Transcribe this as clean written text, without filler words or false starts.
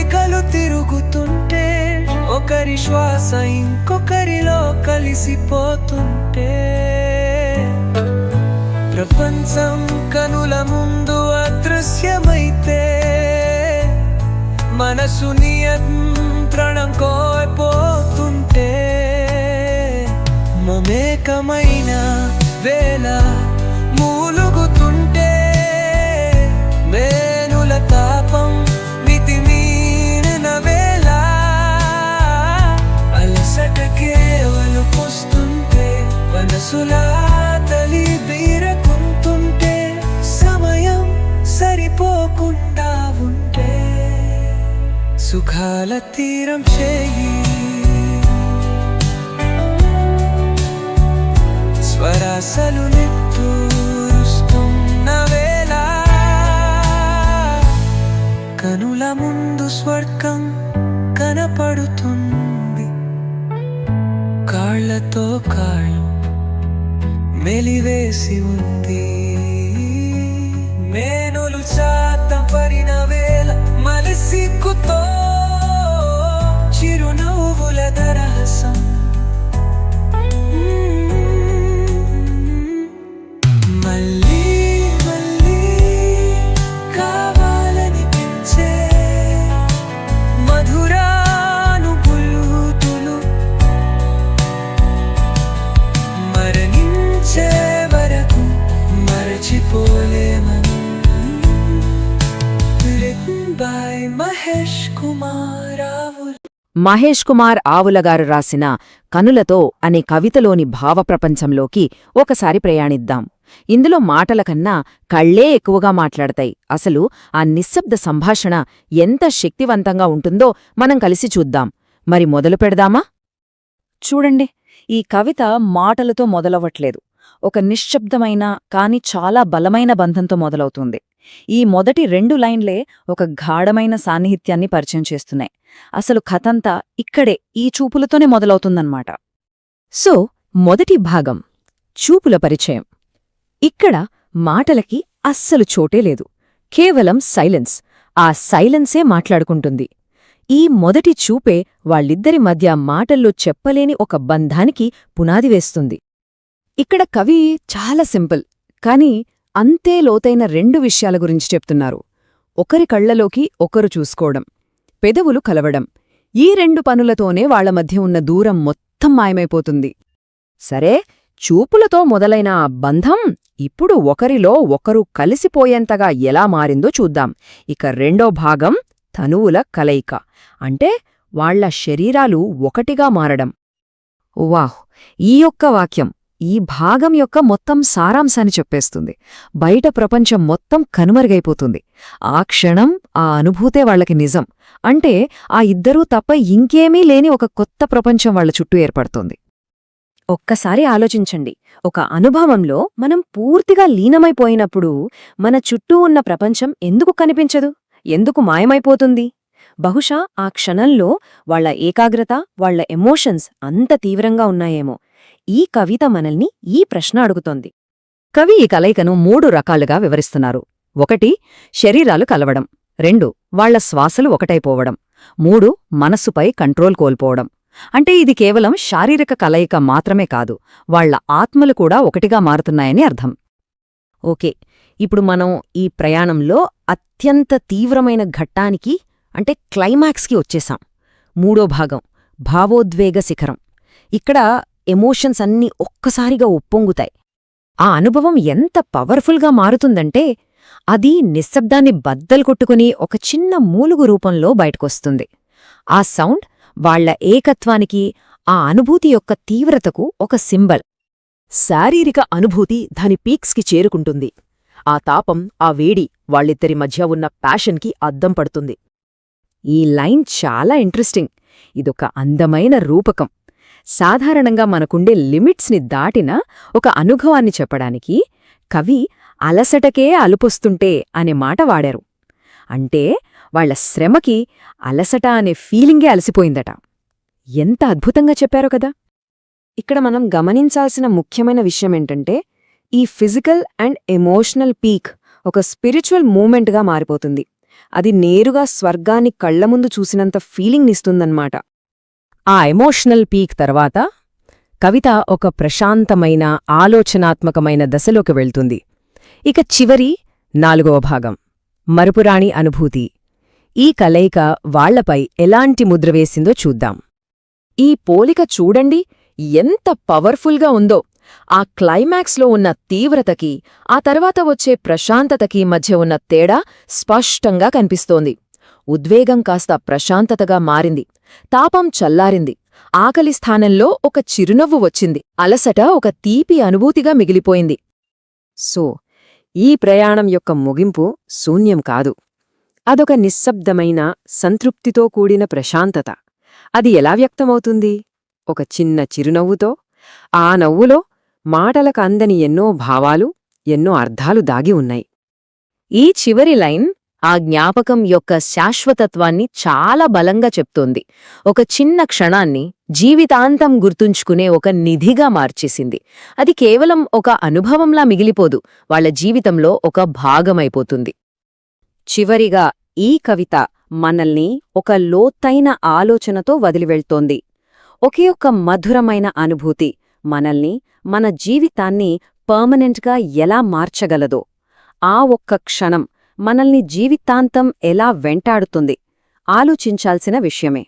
పోలికలు తిరుగుతుంటే, ఒకరి శ్వాస ఇంకొకరిలో కలిసిపోతుంటే, ప్రపంచం కనుల ముందు అదృశ్యమైతే, మనసు నియంత్రణం కోల్పోతుంటే, మమేకమైన వేళ మూలుగుతుంటే, మేనుల తాపం మితిమీరిన వేళ, అలసట కేవలం పొస్తుంటే, మనసులా తలి బీరకుంటుంటే, సమయం సరిపోకుండా ఉంటే, సుఖాల తీరం చేయి స్వరాసలు నిట్టూరుస్తున్న వేళ, కనుల ముందు స్వర్గం కనపడుతుంది, కాళ్ళతో కాళ్ళు మెలివేసి ఉంది. మేనులు చాత పరిన వేళ మలిసిక్కుతో చిరునవ్వుల దరహసం, మళ్ళీ మళ్ళీ కావాలనిపించే మధురానుభూతులు, మరణించే వరకు మరచిపోలేమని. Written by మహేష్ కుమార్ ఆవుల. మహేష్ కుమార్ ఆవులగారు రాసిన కనులతో అనే కవితలోని భావప్రపంచంలోకి ఒకసారి ప్రయాణిద్దాం. ఇందులో మాటల కన్నా కళ్ళే ఎక్కువగా మాట్లాడతాయి. అసలు ఆ నిశ్శబ్ద సంభాషణ ఎంత శక్తివంతంగా ఉంటుందో మనం కలిసి చూద్దాం. మరి మొదలు పెడదామా? చూడండి, ఈ కవిత మాటలతో మొదలవ్వట్లేదు. ఒక నిశ్శబ్దమైన కాని చాలా బలమైన బంధంతో మొదలవుతుంది. ఈ మొదటి 2 లైన్లే ఒక గాఢమైన సాన్నిహిత్యాన్ని పరిచయం చేస్తున్నాయి. అసలు కథంతా ఇక్కడే ఈ చూపులతోనే మొదలవుతుందన్నమాట. సో మొదటి భాగం చూపుల పరిచయం. ఇక్కడ మాటలకి అస్సలు చోటే లేదు. కేవలం సైలెన్స్. ఆ సైలెన్సే మాట్లాడుకుంటుంది. ఈ మొదటి చూపే వాళ్ళిద్దరి మధ్య మాటల్లో చెప్పలేని ఒక బంధానికి పునాది వేస్తుంది. ఇక్కడ కవి చాలా సింపుల్, కాని అంతే లోతైన 2 విషయాల గురించి చెప్తున్నారు. ఒకరి కళ్లలోకి ఒకరు చూసుకోవడం, పెదవులు కలవడం. ఈ 2 పనులతోనే వాళ్ల మధ్య ఉన్న దూరం మొత్తం మాయమైపోతుంది. సరే, చూపులతో మొదలైన ఆ బంధం ఇప్పుడు ఒకరిలో ఒకరు కలిసిపోయేంతగా ఎలా మారిందో చూద్దాం. ఇక రెండో భాగం తనువుల కలయిక, అంటే వాళ్ల శరీరాలు ఒకటిగా మారడం. వాహ్! ఈ యొక్క వాక్యం ఈ భాగం యొక్క మొత్తం సారాంశాన్ని చెప్పేస్తుంది. బయట ప్రపంచం మొత్తం కనుమరుగైపోతుంది. ఆ క్షణం ఆ అనుభూతే వాళ్లకి నిజం. అంటే ఆ ఇద్దరూ తప్ప ఇంకేమీ లేని ఒక కొత్త ప్రపంచం వాళ్ల చుట్టూ ఏర్పడుతోంది. ఒక్కసారి ఆలోచించండి, ఒక అనుభవంలో మనం పూర్తిగా లీనమైపోయినప్పుడు మన చుట్టూ ఉన్న ప్రపంచం ఎందుకు కనిపించదు? ఎందుకు మాయమైపోతుంది? బహుశా ఆ క్షణంలో వాళ్ల ఏకాగ్రత, వాళ్ల ఎమోషన్స్ అంత తీవ్రంగా ఉన్నాయేమో. ఈ కవిత మనల్ని ఈ ప్రశ్న అడుగుతోంది. కవి ఈ కలయికను 3 రకాలుగా వివరిస్తున్నారు. 1 శరీరాలు కలవడం, 2 వాళ్ల శ్వాసలు ఒకటైపోవడం, 3 మనస్సుపై కంట్రోల్ కోల్పోవడం. అంటే ఇది కేవలం శారీరక కలయిక మాత్రమే కాదు, వాళ్ల ఆత్మలు కూడా ఒకటిగా మారుతున్నాయని అర్థం. ఓకే, ఇప్పుడు మనం ఈ ప్రయాణంలో అత్యంత తీవ్రమైన ఘట్టానికి అంటే క్లైమాక్స్కి వచ్చేశాం. 3వ భాగం భావోద్వేగ శిఖరం. ఇక్కడ ఎమోషన్స్ అన్నీ ఒక్కసారిగా ఉప్పొంగుతాయి. ఆ అనుభవం ఎంత పవర్ఫుల్గా మారుతుందంటే అది నిశ్శబ్దాన్ని బద్దలు కొట్టుకుని ఒక చిన్న మూలుగు రూపంలో బయటకొస్తుంది. ఆ సౌండ్ వాళ్ల ఏకత్వానికి, ఆ అనుభూతి యొక్క తీవ్రతకు ఒక సింబల్. శారీరక అనుభూతి దాని పీక్స్కి చేరుకుంటుంది. ఆ తాపం, ఆ వేడి వాళ్ళిద్దరి మధ్య ఉన్న ప్యాషన్కి అద్దం పడుతుంది. ఈ లైన్ చాలా ఇంట్రెస్టింగ్. ఇదొక అందమైన రూపకం. సాధారణంగా మనకుండే లిమిట్స్ని దాటిన ఒక అనుభవాన్ని చెప్పడానికి కవి అలసటకే అలుపొస్తుంటే అనే మాట వాడారు. అంటే వాళ్ల శ్రమకి అలసట అనే ఫీలింగే అలసిపోయిందట. ఎంత అద్భుతంగా చెప్పారో కదా! ఇక్కడ మనం గమనించాల్సిన ముఖ్యమైన విషయమేంటంటే ఈ ఫిజికల్ అండ్ ఎమోషనల్ పీక్ ఒక స్పిరిచువల్ మూమెంట్గా మారిపోతుంది. అది నేరుగా స్వర్గాన్ని కళ్లముందు చూసినంత ఫీలింగ్నిస్తుందన్నమాట. ఆ ఎమోషనల్ పీక్ తర్వాత కవిత ఒక ప్రశాంతమైన ఆలోచనాత్మకమైన దశలోకి వెళ్తుంది. ఇక చివరి 4వ భాగం మరుపురాణి అనుభూతి. ఈ కలయిక వాళ్లపై ఎలాంటి ముద్ర వేసిందో చూద్దాం. ఈ పోలిక చూడండి ఎంత పవర్ఫుల్గా ఉందో. ఆ క్లైమాక్స్లో ఉన్న తీవ్రతకి, ఆ తర్వాత వచ్చే ప్రశాంతతకి మధ్య ఉన్న తేడా స్పష్టంగా కనిపిస్తోంది. ఉద్వేగం కాస్త ప్రశాంతతగా మారింది, తాపం చల్లారింది, ఆకలి స్థానంలో ఒక చిరునవ్వు వచ్చింది, అలసట ఒక తీపి అనుభూతిగా మిగిలిపోయింది. సో ఈ ప్రయాణం యొక్క ముగింపు శూన్యం కాదు. అదొక నిశ్శబ్దమైన, సంతృప్తితో కూడిన ప్రశాంతత. అది ఎలా వ్యక్తమవుతుంది? ఒక చిన్న చిరునవ్వుతో. ఆ నవ్వులో మాటలకు అందని ఎన్నో భావాలు, ఎన్నో అర్థాలు దాగి ఉన్నాయి. ఈ చివరి లైన్ ఆ జ్ఞాపకం యొక్క శాశ్వతత్వాన్ని చాలా బలంగా చెప్తోంది. ఒక చిన్న క్షణాన్ని జీవితాంతం గుర్తుంచుకునే ఒక నిధిగా మార్చేసింది. అది కేవలం ఒక అనుభవంలా మిగిలిపోదు, వాళ్ల జీవితంలో ఒక భాగమైపోతుంది. చివరిగా ఈ కవిత మనల్ని ఒక లోతైన ఆలోచనతో వదిలివెళ్తోంది. ఒకే ఒక్క మధురమైన అనుభూతి మనల్ని, మన జీవితాన్ని పర్మనెంట్గా ఎలా మార్చగలదో, ఆ ఒక్క క్షణం మనల్ని జీవితాంతం ఎలా వెంటాడుతుంది, ఆలోచించాల్సిన విషయమే.